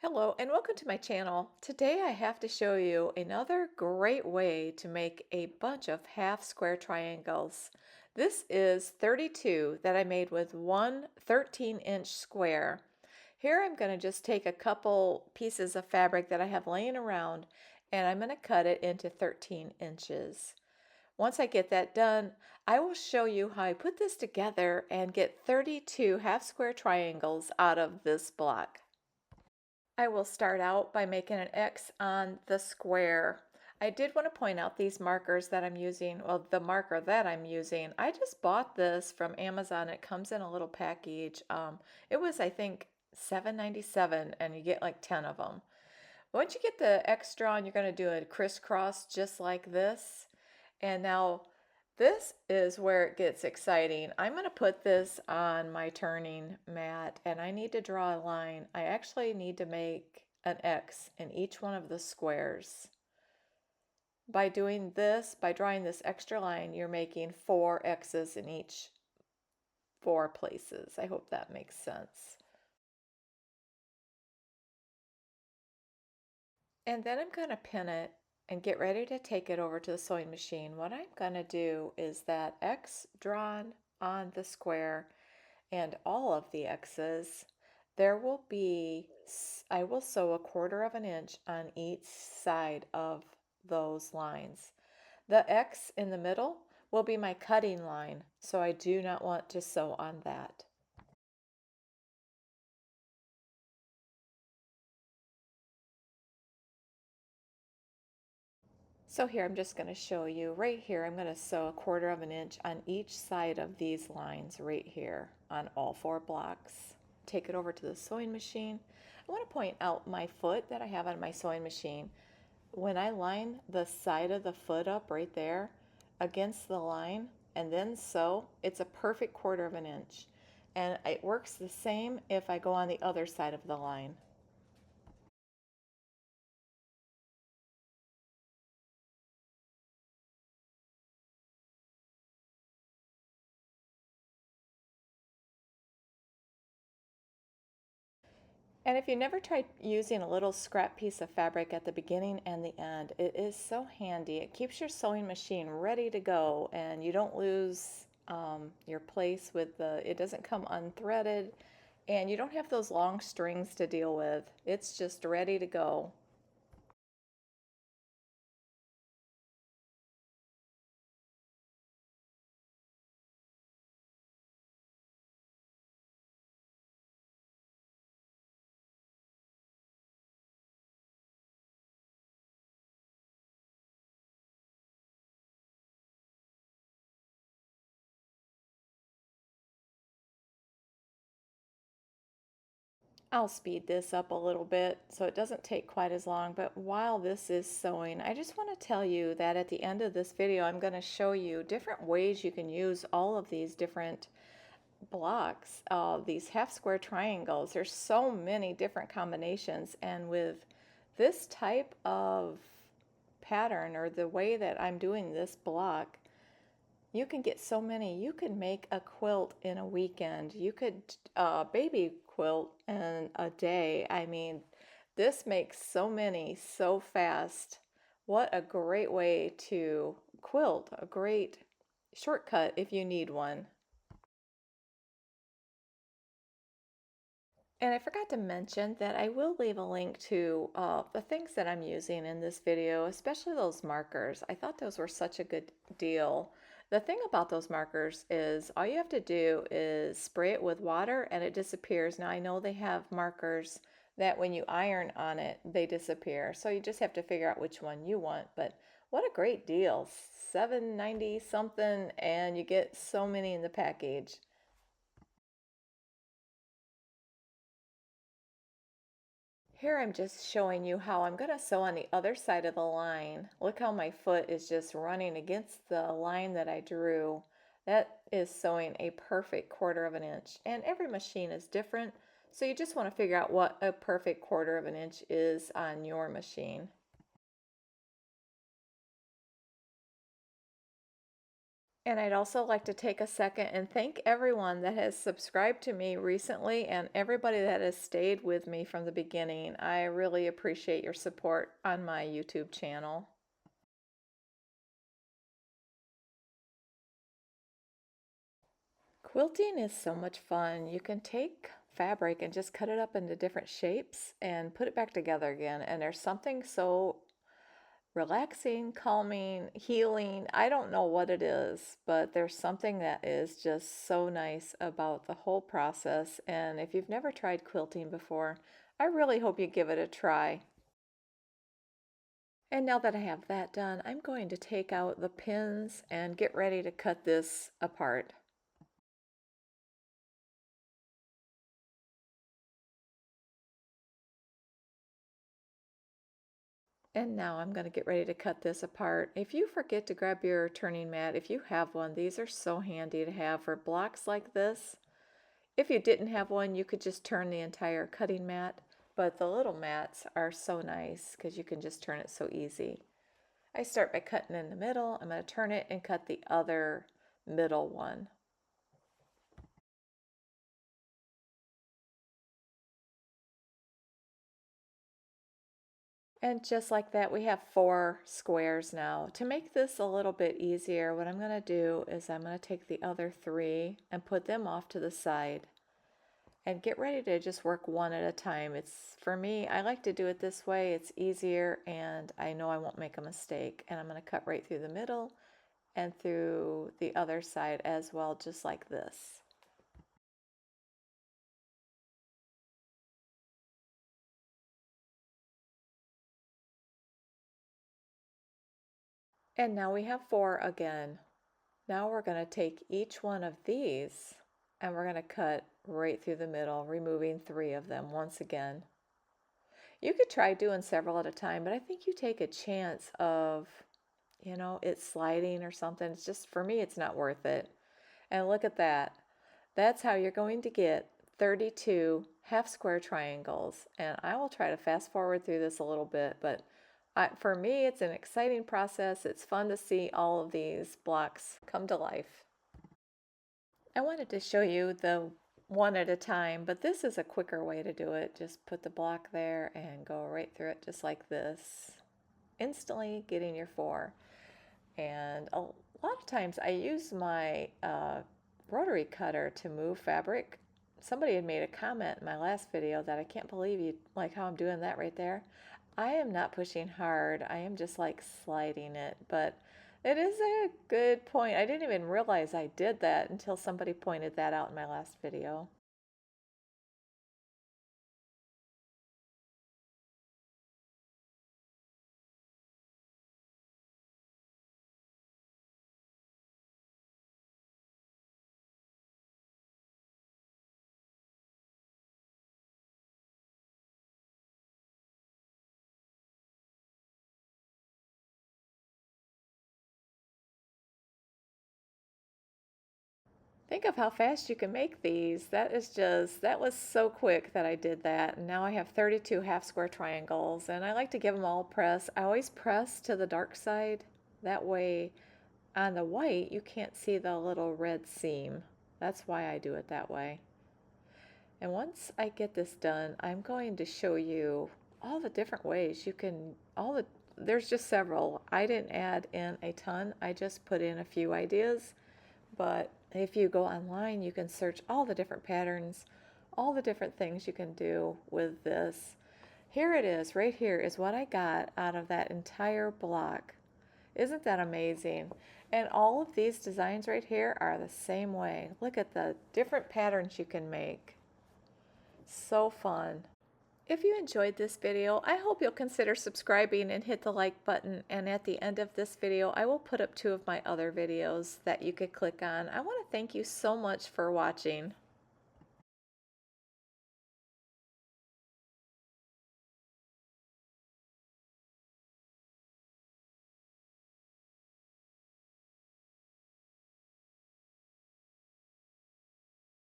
Hello and welcome to my channel. Today I have to show you another great way to make a bunch of half square triangles. This is 32 that I made with one 13-inch square. Here I'm going to just take a couple pieces of fabric that I have laying around and I'm going to cut it into 13 inches. Once I get that done, I will show you how I put this together and get 32 half square triangles out of this block. I will start out by making an X on the square. I did want to point out these markers that I'm using. Well, the marker that I'm using, I just bought this from Amazon. It comes in a little package. It was, I think, $7.97 and you get like 10 of them. Once you get the X drawn, you're going to do a crisscross just like this. And now this is where it gets exciting. I'm going to put this on my turning mat and I need to draw a line. I actually need to make an X in each one of the squares. By doing this, by drawing this extra line, you're making 4 X's in each 4 places. I hope that makes sense. And then I'm going to pin it and get ready to take it over to the sewing machine. What I'm going to do is that X drawn on the square and all of the X's, there will be, I will sew 1/4 of an inch on each side of those lines. The X in the middle will be my cutting line, so I do not want to sew on that. So here I'm just going to show you right here. I'm going to sew 1/4 of an inch on each side of these lines right here on all 4 blocks. Take it over to the sewing machine. I want to point out my foot that I have on my sewing machine. When I line the side of the foot up right there against the line and then sew, it's a perfect 1/4 of an inch. And it works the same if I go on the other side of the line. And if you never tried using a little scrap piece of fabric at the beginning and the end, it is so handy. It keeps your sewing machine ready to go and you don't lose your place with it doesn't come unthreaded and you don't have those long strings to deal with. It's just ready to go. I'll speed this up a little bit so it doesn't take quite as long, but while this is sewing, I just want to tell you that at the end of this video, I'm going to show you different ways you can use all of these different blocks, these half square triangles. There's so many different combinations, and with this type of pattern or the way that I'm doing this block, you can get so many. You can make a quilt in a weekend. You could baby quilt in a day. I mean, this makes so many so fast. What a great way to quilt, a great shortcut if you need one. And I forgot to mention that I will leave a link to the things that I'm using in this video, especially those markers. I thought those were such a good deal. The thing about those markers is all you have to do is spray it with water and it disappears. Now I know they have markers that when you iron on it, they disappear. So you just have to figure out which one you want. But what a great deal. $7.90 something and you get so many in the package. Here I'm just showing you how I'm going to sew on the other side of the line. Look how my foot is just running against the line that I drew. That is sewing a perfect 1/4 of an inch. And every machine is different, so you just want to figure out what a perfect 1/4 of an inch is on your machine. And I'd also like to take a second and thank everyone that has subscribed to me recently and everybody that has stayed with me from the beginning. I really appreciate your support on my YouTube channel. Quilting is so much fun. You can take fabric and just cut it up into different shapes and put it back together again. And there's something so relaxing, calming, healing. I don't know what it is, but there's something that is just so nice about the whole process. And if you've never tried quilting before, I really hope you give it a try. And now that I have that done, I'm going to take out the pins and get ready to cut this apart. And now I'm going to get ready to cut this apart. If you forget to grab your turning mat, if you have one, these are so handy to have for blocks like this. If you didn't have one, you could just turn the entire cutting mat, but the little mats are so nice because you can just turn it so easy. I start by cutting in the middle. I'm going to turn it and cut the other middle one. And just like that, we have 4 squares now. To make this a little bit easier, what I'm going to do is I'm going to take the other 3 and put them off to the side and get ready to just work one at a time. It's, for me, I like to do it this way. It's easier and I know I won't make a mistake. And I'm going to cut right through the middle and through the other side as well, just like this. And now we have 4 again. Now we're going to take each one of these and we're going to cut right through the middle, removing 3 of them once again. You could try doing several at a time, but I think you take a chance of, it sliding or something. It's just, for me, it's not worth it. And look at that. That's how you're going to get 32 half square triangles. And I will try to fast forward through this a little bit, but for me, it's an exciting process. It's fun to see all of these blocks come to life. I wanted to show you the one at a time, but this is a quicker way to do it. Just put the block there and go right through it just like this, instantly getting your 4. And a lot of times I use my rotary cutter to move fabric. Somebody had made a comment in my last video that I can't believe you like how I'm doing that right there. I am not pushing hard. I am just like sliding it, but it is a good point. I didn't even realize I did that until somebody pointed that out in my last video. Think of how fast you can make these. That was so quick that I did that. And now I have 32 half square triangles and I like to give them all a press. I always press to the dark side. That way on the white you can't see the little red seam. That's why I do it that way. And once I get this done, I'm going to show you all the different ways you can, there's just several. I didn't add in a ton. I just put in a few ideas. But if you go online, you can search all the different patterns, all the different things you can do with this. Here it is, right here is what I got out of that entire block. Isn't that amazing? And all of these designs right here are the same way. Look at the different patterns you can make. So fun. If you enjoyed this video, I hope you'll consider subscribing and hit the like button. And at the end of this video, I will put up 2 of my other videos that you could click on. I want to thank you so much for watching.